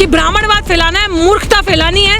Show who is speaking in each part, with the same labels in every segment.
Speaker 1: कि ब्राह्मणवाद फैलाना है, मूर्खता फैलानी है,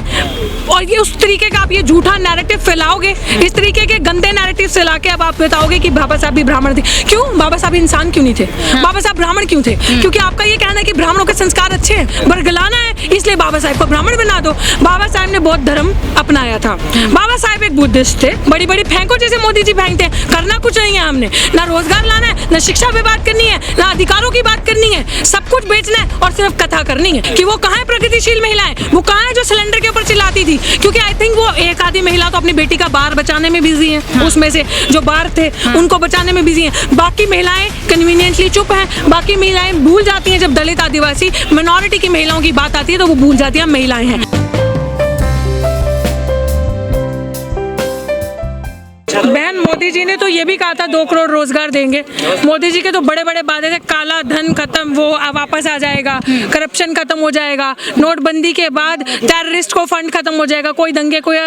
Speaker 1: और ये उस तरीके का आप ये झूठा नैरेटिव फैलाओगे, इस तरीके के गंदे नैरेटिव फैला के अब आप बताओगे कि बाबा साहब भी ब्राह्मण थे। क्यों? बाबा साहब इंसान क्यों नहीं थे? बाबा साहब ब्राह्मण क्यों थे? क्योंकि आपका ये कहना है कि ब्राह्मणों के संस्कार अच्छे हैं, बरगलाना है, इसलिए बाबा साहब को ब्राह्मण बना दो। बाबा साहब ने बौद्ध धर्म अपनाया था। बाबा साहब एक बुद्धिस्ट थे। बड़ी बड़ी फेंको जैसे मोदी जी फेंकते हैं, करना कुछ नहीं है हमने, ना रोजगार लाना है, ना शिक्षा पे बात करनी है, ना अधिकारों की बात करनी है, सब कुछ बेचना है और सिर्फ कथा करनी है कि वो कहाँ है प्रगतिशील महिलाएं, वो कहाँ है जो सिलेंडर के ऊपर चिल्लाती थी। क्योंकि आई थिंक वो एक आधी महिला तो अपनी बेटी का बार बचाने में बिजी है, उसमें से जो बार थे उनको बचाने में बिजी हैं। बाकी महिलाएं कन्वीनियंटली चुप हैं। बाकी महिलाएं भूल जाती हैं, जब दलित आदिवासी मिनॉरिटी की महिलाओं की बात आती है तो वो भूल जाती हैं महिलाएं हैं। बहन, मोदी जी ने तो ये भी कहा था 2 करोड़ रोजगार देंगे। मोदी जी के तो बड़े बड़े वादे थे, काला धन खत्म, वो वापस आ जाएगा, करप्शन खत्म हो जाएगा, नोटबंदी के बाद टेररिस्ट को फंड खत्म हो जाएगा, कोई दंगे, कोई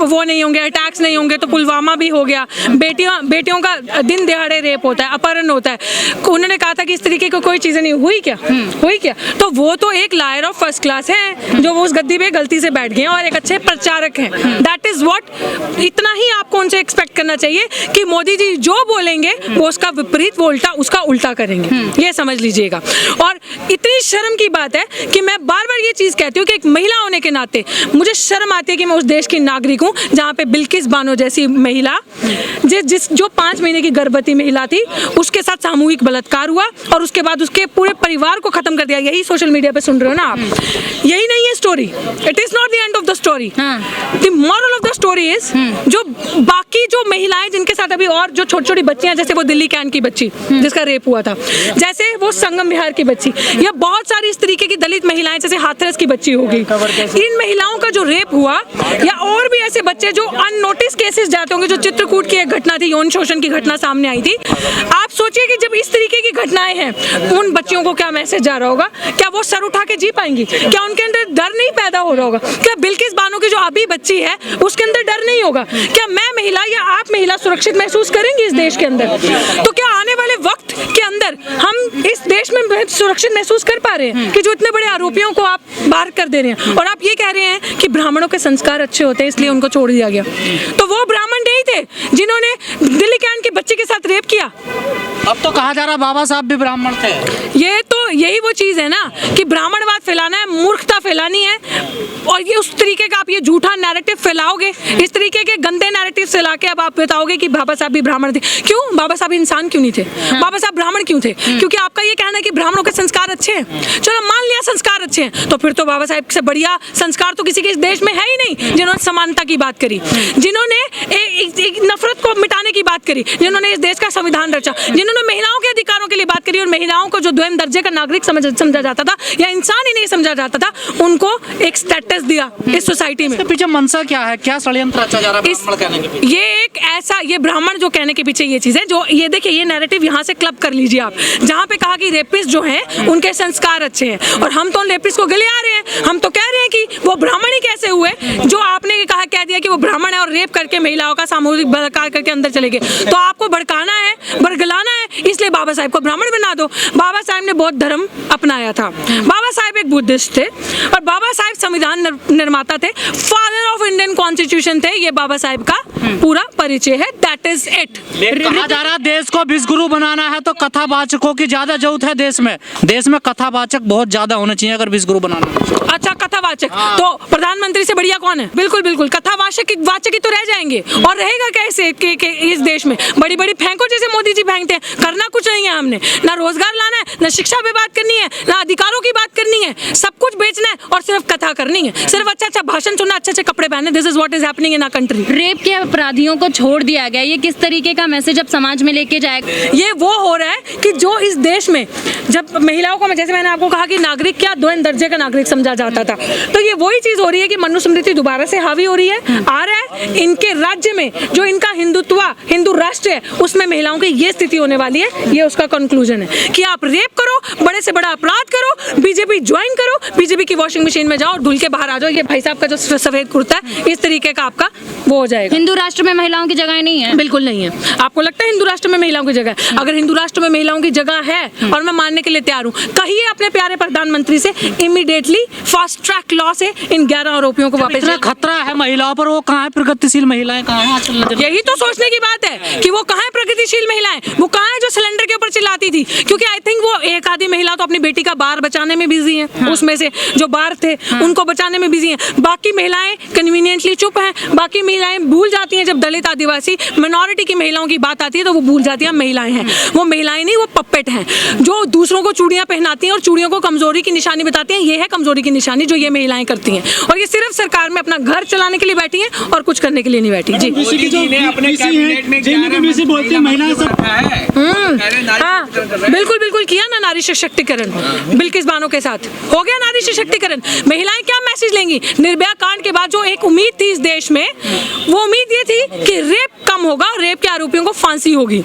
Speaker 1: वो नहीं होंगे, अटैक्स नहीं होंगे। तो पुलवामा भी हो गया, बेटियों का दिन दिहाड़े रेप होता है, अपहरण होता है। उन्होंने कहा था कि इस तरीके की कोई चीजें नहीं हुई क्या? हुई क्या? तो वो तो एक लायर ऑफ फर्स्ट क्लास है जो वो उस गद्दी पे गलती से बैठ गए और एक अच्छे प्रचारक हैं। दैट इज व्हाट, इतना ही आपको उनसे एक्सपेक्ट करना चाहिए कि मोदी जी जो बोलेंगे वो उसका विपरीत, वो उसका उल्टा करेंगे। ये समझ लीजिएगा। और इतनी शर्म की बात है कि मैं बार बार ये चीज कहती हूँ कि एक महिला होने के नाते मुझे शर्म आती है कि मैं उस देश की नागरिक हूँ जहाँ पे बिल्किस बानो जैसी महिला, जो 5 महीने की गर्भवती महिला थी, उसके साथ सामूहिक बलात्कार हुआ और उसके बाद उसके पूरे परिवार को खत्म कर दिया। यही सोशल मीडिया पे सुन रहे हो ना आप? यही नहीं है story. It is not the end of the story. The moral of the story is जो बाकी जो महिलाएं जिनके साथ अभी और जो छोटी छोटी बच्चियां, जैसे वो दिल्ली कैंट की बच्ची जिसका रेप हुआ था, जैसे वो संगम विहार की बच्ची, या बहुत सारी इस तरीके की दलित महिलाएं जैसे हाथरस की बच्ची होगी, इन महिलाओं का जो रेप हुआ, या और भी ऐसे बच्चे जो अननोटिस केसेस जाते होंगे, जो चित्रकूट की एक घटना थी, यौन शोषण की घटना सामने आई थी। आप सोचिए कि जब इस तरीके की घटनाएं हैं, उन बच्चियों को क्या मैसेज जा रहा होगा? क्या वो सर उठा के जी पाएंगी? क्या उनके अंदर डर नहीं पैदा हो रहा होगा? क्या बिल्किस बानो की जो अभी बच्ची है उसके अंदर डर नहीं होगा? क्या मैं महिला या आप महिला सुरक्षित महसूस करेंगे इस देश के अंदर? तो क्या आने वाले वक्त के अंदर हम इस देश में सुरक्षित महसूस कर पा रहे हैं कि जो इतने बड़े आरोपियों को आप बाहर कर दे रहे हैं? और आप ये कह रहे हैं कि ब्राह्मणों के संस्कार अच्छे होते हैं इसलिए उनको छोड़ दिया गया। तो वो ब्राह्मण नहीं थे जिन्होंने दिल्ली कैंट की बच्ची के साथ रेप किया।
Speaker 2: अब तो कहा जा रहा बाबा साहब भी ब्राह्मण थे।
Speaker 1: ये तो यही वो चीज है ना कि ब्राह्मणवाद फैलाना है, मूर्खता फैलानी है, और ये उस तरीके का आप ये झूठा नैरेटिव फैलाओगे, इस तरीके के गंदे नैरेटिव फैला के अब आप बताओगे कि बाबा साहब भी ब्राह्मण थे। क्यों? बाबा साहब इंसान क्यों नहीं थे? बाबा साहब ब्राह्मण क्यों थे? क्योंकि आपका ये कहना है कि ब्राह्मणों के संस्कार अच्छे हैं। चलो मान लिया संस्कार अच्छे हैं, तो फिर तो बाबा साहब से बढ़िया संस्कार तो किसी के इस देश में है ही नहीं, जिन्होंने समानता की बात करी, जिन्होंने नफरत को मिटाने की बात करी, जिन्होंने इस देश का संविधान रचा, जिन्होंने महिलाओं के अधिकारों के लिए बात करी और महिलाओं को जो द्वैम दर्जे का नागरिक समझा जाता था या इंसान ही नहीं समझा जाता था, उनको एक स्टेटस दिया इस सोसाइटी में।
Speaker 2: इसके पीछे मनसा क्या है? क्या षड्यंत्र रचा जा रहा है ब्राह्मण कहने के पीछे?
Speaker 1: ये एक ऐसा, ये ब्राह्मण जो कहने के पीछे ये चीज है, जो ये देखिए, ये नैरेटिव यहाँ से क्लब कर लीजिए आप, जहाँ पे कहा कि रेपिस्ट जो हैं उनके संस्कार अच्छे हैं, और हम तो रेपिस्ट को गले आ रहे हैं। हम तो कह रहे हैं कि वो ब्राह्मण ही कैसे हुए जो आपने कह दिया कि वो ब्राह्मण है और रेप करके महिलाओं का सामूहिक बलात्कार करके अंदर चले गए। तो आपको भड़काना है, बरगलाना है, इसलिए बाबा साहब को ब्राह्मण बना दो। बाबा साहब ने बौद्ध धर्म अपनाया था। बाबा साहब एक बुद्धिस्ट थे और बाबा साहब संविधान निर्माता थे, फादर ऑफ इंडियन कॉन्स्टिट्यूशन थे। ये बाबा साहब का पूरा परिचय है। That is it.
Speaker 2: कहा जा रहा देश को विश्वगुरु बनाना है तो कथावाचकों की ज्यादा जरूरत है देश में कथावाचक बहुत ज्यादा होने चाहिए अगर विश्वगुरु बनाना है।
Speaker 1: अच्छा, कथावाचक तो प्रधानमंत्री से बढ़िया कौन है? बिल्कुल बिल्कुल, कथावाचक ही तो रह जाएंगे। और रहेगा कैसे कि इस देश में बड़ी बड़ी फेंको जैसे मोदी जी फेंकते हैं, करना कुछ नहीं है हमने, ना रोजगार लाना है, ना शिक्षा पे बात करनी है, ना अधिकारों की बात करनी है, सब कुछ बेचना है और सिर्फ कथा करनी है, सिर्फ अच्छा भाषण सुनना, अच्छे अच्छे कपड़े पहनने। This is what is happening in our country.
Speaker 3: Rape के अपराधियों को छोड़ दिया गया, ये किस तरीके का मैसेज अब समाज में लेके जाएगा?
Speaker 1: ये वो हो रहा है कि जो इस देश में जब महिलाओं को, जैसे मैंने आपको कहा कि नागरिक क्या द्वैन दर्जे का नागरिक समझा जाता था, तो ये वही चीज हो रही है कि मनुस्मृति दोबारा से हावी हो रही है, आ रहा है। इनके राज्य में जो इनका हिंदू राष्ट्र है उसमें महिलाओं की ये स्थिति होने वाली है। ये उसका कंक्लूजन है कि आप रेप करो, बड़े से बड़ा अपराध करो, बीजेपी ज्वाइन ज्वाइन करो, बीजेपी की वॉशिंग मशीन में जाओ और धुल के बाहर आ जाओ। ये भाई साहब का जो सफेद कुर्ता है, इस तरीके का आपका वो हो जाएगा।
Speaker 3: हिंदू राष्ट्र में महिलाओं की जगह नहीं है?
Speaker 1: बिल्कुल नहीं है। आपको लगता है हिंदू राष्ट्र में महिलाओं की जगह है? अगर हिंदू राष्ट्र में महिलाओं की जगह है और मैं मानने के लिए तैयार हूँ, कहिए अपने प्यारे प्रधानमंत्री से इमीडिएटली फास्ट ट्रैक लॉ से इन 11 आरोपियों को वापस।
Speaker 2: इतना खतरा है महिलाओं पर, वो कहाँ है प्रगतिशील महिलाएं, कहाँ है आजकल नजर?
Speaker 1: यही तो सोचने की बात है कि वो कहाँ है प्रगतिशील महिलाएं, वो कहाँ है जो सिलेंडर के ऊपर चिल्लाती थी। क्योंकि आई थिंक वो एक आधी महिला तो अपनी बेटी का बार बचाने में बिजी है, उसमें से जो बार थे उनको बचाने में बिजी हैं। बाकी महिलाएं कन्वीनियंटली चुप हैं। बाकी महिलाएं भूल जाती हैं, जब दलित आदिवासी मिनॉरिटी की महिलाओं की बात आती है तो वो भूल जाती हैं महिलाएं हैं। वो महिलाएं नहीं, वो पप्पेट हैं जो दूसरों को चूड़ियां पहनाती हैं और चूड़ियों को कमजोरी की निशानी बताती हैं। ये है कमजोरी की निशानी जो ये महिलाएं करती हैं, और ये सिर्फ सरकार में अपना घर चलाने के लिए बैठी हैं और कुछ करने के लिए नहीं बैठी। जी हाँ, बिल्कुल बिल्कुल किया ना नारी सशक्तिकरण बिल्किस बानो के साथ, हो गया नारी सशक्तिकरण। महिलाएं क्या मैसेज लेंगी? निर्भया कांड के बाद जो एक उम्मीद थी इस देश में, वो उम्मीद ये थी कि रेप कम होगा, रेप के आरोपियों को फांसी होगी।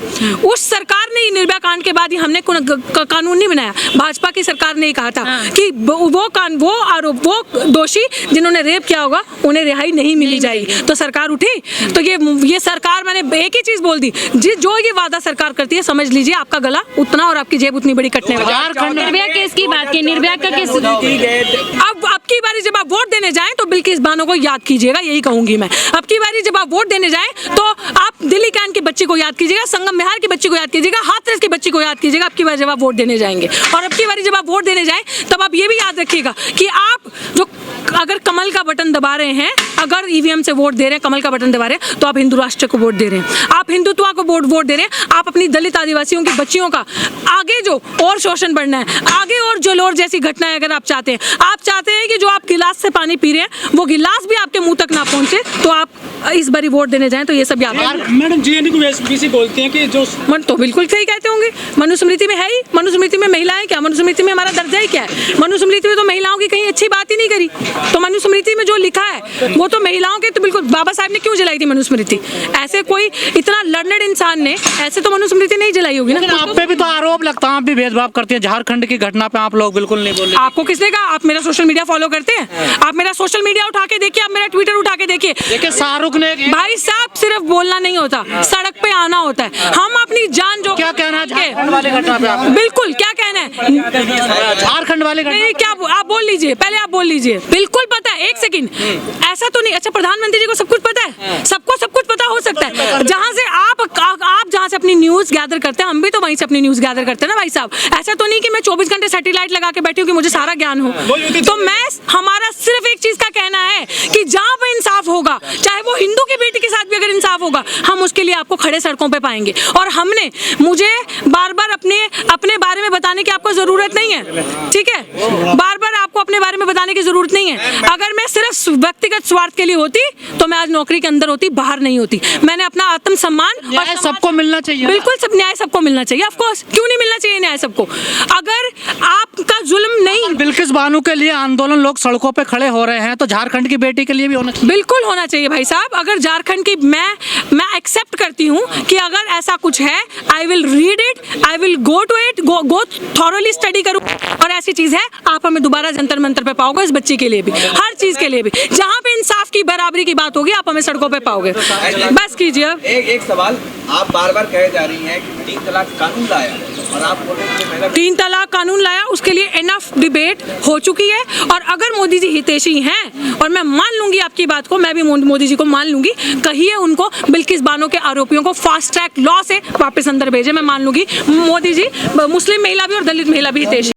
Speaker 1: उस सरकार ने निर्भया कांड के बाद ही हमने कानून नहीं बनाया, भाजपा की सरकार ने ही कहा था कि वो दोषी जिन्होंने रेप किया होगा उन्हें रिहाई नहीं मिली जाएगी। तो सरकार उठी, तो ये सरकार, मैंने एक ही चीज बोल दी, जो ये वादा सरकार करती है, समझ लीजिए आपका गला उतना और आपकी जेब उतनी बड़ी कटने वाली है।
Speaker 3: निर्भया केस की बात की, निर्भया का केस
Speaker 1: अब की बारी जब आप वोट देने जाएं तो बिल्किस बानो को याद कीजिएगा, यही कहूंगी मैं। अब की बारी जब आप वोट देने जाएं तो आप दिल्ली कैंट की बच्ची को याद कीजिएगा, संगम बिहार की बच्ची को याद कीजिएगा, हाथरस की बच्ची को याद कीजिएगा। अब की बारी जब आप वोट देने जाएंगे, और अब की बारी जब आप वोट देने जाएं तब आप ये भी याद रखिएगा कि आप जो अगर कमल का बटन दबा रहे हैं, अगर ईवीएम से वोट दे रहे हैं, कमल का बटन दबा रहे हैं, तो आप हिंदू राष्ट्र को वोट दे रहे हैं, आप हिंदुत्व को वोट दे रहे हैं। आप अपनी दलित आदिवासियों की बच्चियों का आगे जो और शोषण बढ़ना है, आगे और जलोर जैसी घटनाएं अगर आप चाहते हैं, आप चाहते हैं कि जो आप गिलास से पानी पी रहे हैं वो गिलास भी आपके मुंह तक ना पहुंचे, तो आप इस बारी वोट देने जाएं तो ये सब याद रखें।
Speaker 4: मैडम जेएनयू को एसपीसी बोलते हैं कि जो
Speaker 1: तो बिल्कुल सही कहते होंगे, मनुस्मृति में है ही, मनुस्मृति में महिलाएं क्या, मनुस्मृति में हमारा दर्जा ही क्या है? मनुस्मृति में तो महिलाओं की कहीं अच्छी बात ही नहीं करी। तो मनुस्मृति में जो लिखा है वो तो महिलाओं के, तो बिल्कुल बाबा साहब ने क्यों जलाई थी मनुस्मृति? ऐसे कोई इतना लर्नड इंसान ने ऐसे तो मनुस्मृति नहीं जलाई होगी ना।
Speaker 2: आप पे भी तो आरोप लगता है, आप भी भेदभाव करते हैं। झारखंड की घटना पे आप लोग बिल्कुल नहीं बोल रहे।
Speaker 1: आपको किसने कहा? आप मेरा सोशल मीडिया फॉलो करते हैं? आप मेरा सोशल मीडिया उठा के देखिए, आप मेरा ट्विटर उठा के देखिए।
Speaker 2: देखिए शाहरुख ने,
Speaker 1: भाई साहब सिर्फ बोलना नहीं होता, सड़क पे आना होता है। हम अपनी जान जो
Speaker 2: क्या कहना है झारखंड वाली घटना पे? आप
Speaker 1: बिल्कुल क्या कहना है
Speaker 2: झारखंड वाले
Speaker 1: नहीं, क्या आप बोल लीजिए, पहले आप बोल लीजिए। बिल्कुल पता है, एक सेकंड, ऐसा तो नहीं। अच्छा, प्रधानमंत्री जी को सब कुछ पता है? सबको सब कुछ पता हो सकता है। जहां से आप जहां से अपनी न्यूज गैदर करते हैं, हम भी तो वहीं से अपनी न्यूज गैदर करते हैं ना भाई साहब। ऐसा तो नहीं कि मैं 24 घंटे सैटेलाइट लगा के बैठी हूँ कि मुझे सारा ज्ञान हो। तो मैं, हमारा सिर्फ एक चीज का कहना है कि जहां पे इंसाफ होगा, चाहे वो हिंदू की बेटी के साथ भी अगर इंसाफ होगा, हम उसके लिए आपको खड़े सड़कों पे पाएंगे। और मुझे बार बार अपने बारे में बताने की आपको जरूरत नहीं है, ठीक है? बार बार आपको अपने बारे में बताने की जरूरत नहीं है। अगर मैं सिर्फ व्यक्तिगत स्वार्थ के लिए होती तो मैं आज नौकरी के अंदर होती, बाहर नहीं होती। मैंने अपना आत्मसम्मान और
Speaker 2: सबको मिलना चाहिए।
Speaker 1: बिल्कुल, सब न्याय सबको मिलना चाहिए। ऑफ कोर्स, क्यों नहीं मिलना चाहिए न्याय सबको? अगर आपका जुल्म नहीं,
Speaker 2: बिल्किस बानो के लिए आंदोलन, लोग सड़कों पे खड़े हो रहे हैं, तो झारखंड की बेटी के लिए भी होना चाहिए।
Speaker 1: बिल्कुल होना चाहिए भाई साहब। अगर झारखंड की, मैं एक्सेप्ट करती हूँ कि अगर ऐसा कुछ है, I will read it, I will go to it, go thoroughly study करूँ, और ऐसी चीज है आप हमें दोबारा जंतर मंतर पे पाओगे, इस बच्ची के लिए भी, हर चीज के लिए भी। जहाँ पे इंसाफ की, बराबरी की बात होगी, आप हमें सड़कों पे पाओगे। बस कीजिए। अब
Speaker 5: एक सवाल, आप बार बार कहे जा रही हैं कि 3 तलाक कानून लाया, और आप बोल रहे हैं कि
Speaker 1: 3 तलाक कानून लाया, उसके लिए इनफ डिबेट हो चुकी है। और अगर मोदी जी हितैषी हैं, और मैं मान लूंगी आपकी बात को, मैं भी मोदी जी को मान लूंगी, कहिए उनको बिल्किस बानो के आरोपियों को फास्ट ट्रैक लॉ से वापस अंदर भेजे, मैं मान लूंगी। मोदी जी मुस्लिम महिला भी और दलित महिला भी हितैषी।